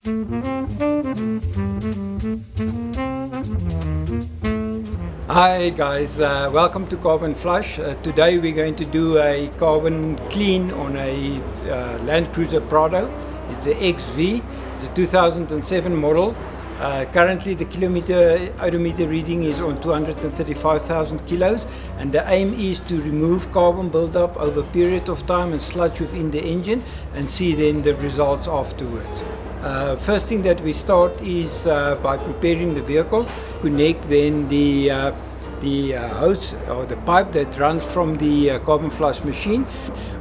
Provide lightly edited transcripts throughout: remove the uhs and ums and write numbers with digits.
Hi guys, welcome to Carbon Flush. Today we're going to do a carbon clean on a Land Cruiser Prado. It's the XV, it's a 2007 model. Currently the kilometer odometer reading is on 235,000 kilos, and the aim is to remove carbon buildup over a period of time and sludge within the engine and see then the results afterwards. First thing that we start is by preparing the vehicle. Connect then the hose or the pipe that runs from the carbon flush machine,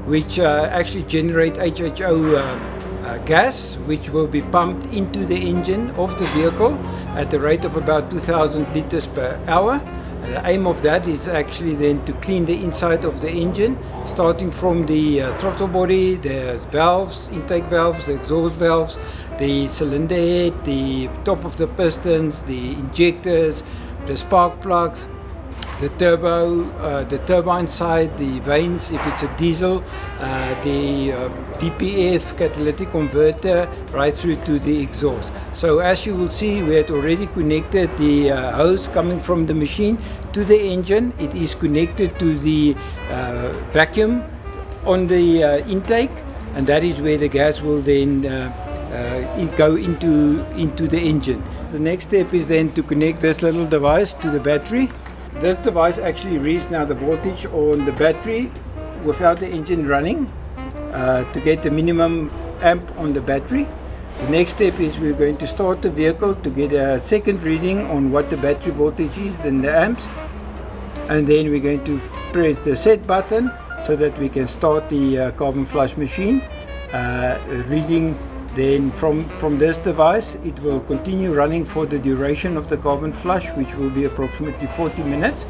which actually generate HHO gas, which will be pumped into the engine of the vehicle at the rate of about 2,000 liters per hour. The aim of that is actually then to clean the inside of the engine, starting from the throttle body, the valves, intake valves, the exhaust valves, the cylinder head, the top of the pistons, the injectors, the spark plugs, the turbo, the turbine side, the vanes if it's a diesel, the DPF catalytic converter, right through to the exhaust. So as you will see, we had already connected the hose coming from the machine to the engine. It is connected to the vacuum on the intake, and that is where the gas will then go into the engine. The next step is then to connect this little device to the battery. This device actually reads now the voltage on the battery without the engine running to get the minimum amp on the battery. The next step is we're going to start the vehicle to get a second reading on what the battery voltage is, then the amps, and then we're going to press the set button so that we can start the carbon flush machine reading. Then from this device it will continue running for the duration of the carbon flush, which will be approximately 40 minutes.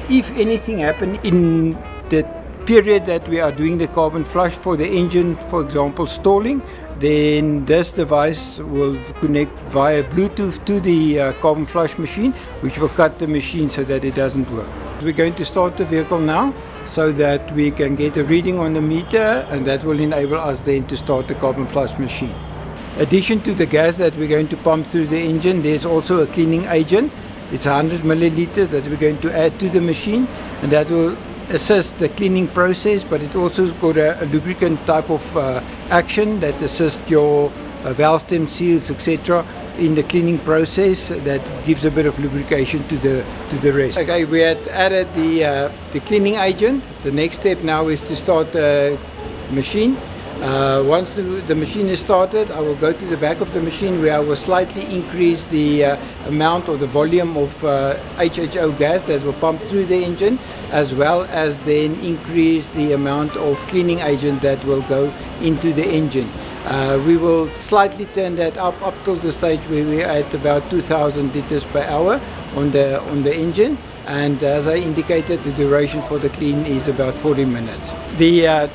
If anything happens in the period that we are doing the carbon flush for the engine, for example stalling, then this device will connect via Bluetooth to the carbon flush machine, which will cut the machine so that it doesn't work. We're going to start the vehicle now so that we can get a reading on the meter, and that will enable us then to start the carbon flush machine. In addition to the gas that we're going to pump through the engine, there's also a cleaning agent. It's 100 milliliters that we're going to add to the machine, and that will assist the cleaning process, but it also got a lubricant type of action that assists your valve stem seals, etc. in the cleaning process, that gives a bit of lubrication to the rest. Okay, we had added the cleaning agent. The next step now is to start the machine. Once the machine is started, I will go to the back of the machine where I will slightly increase the amount or the volume of HHO gas that will pump through the engine, as well as then increase the amount of cleaning agent that will go into the engine. We will slightly turn that up till the stage where we are at about 2,000 liters per hour on the engine, and as I indicated, the duration for the clean is about 40 minutes. The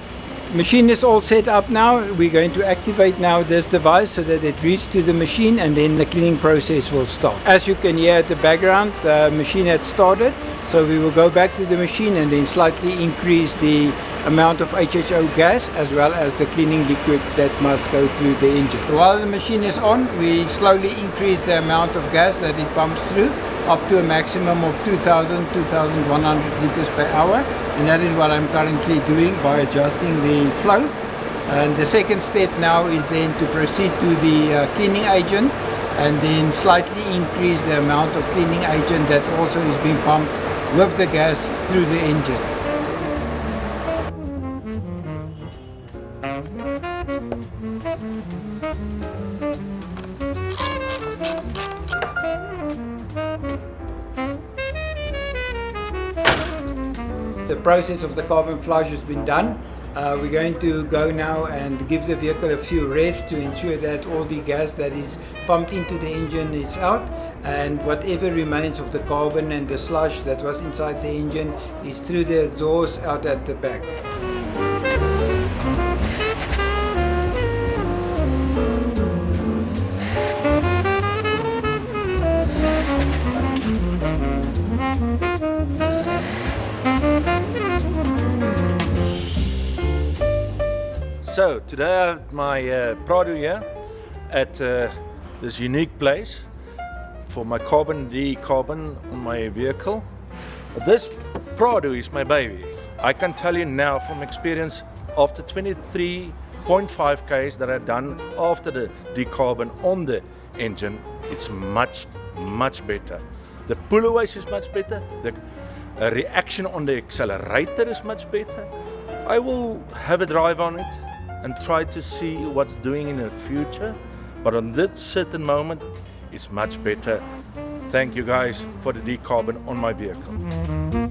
machine is all set up now. We're going to activate now this device so that it reads to the machine, and then the cleaning process will start. As you can hear at the background, the machine had started, so we will go back to the machine and then slightly increase the amount of HHO gas as well as the cleaning liquid that must go through the engine. While the machine is on, we slowly increase the amount of gas that it pumps through up to a maximum of 2,100 liters per hour, and that is what I'm currently doing by adjusting the flow. And the second step now is then to proceed to the cleaning agent, and then slightly increase the amount of cleaning agent that also is being pumped with the gas through the engine. The process of the carbon flush has been done. We're going to go now and give the vehicle a few revs to ensure that all the gas that is pumped into the engine is out, and whatever remains of the carbon and the sludge that was inside the engine is through the exhaust out at the back. So today I have my Prado here, at this unique place for my carbon decarbon on my vehicle. This Prado is my baby. I can tell you now from experience, after 23.5 Ks that I've done after the decarbon on the engine, it's much better. The pull-aways is much better. The reaction on the accelerator is much better. I will have a drive on it and try to see what's doing in the future, but on this certain moment it's much better. Thank you guys for the decarbon on my vehicle.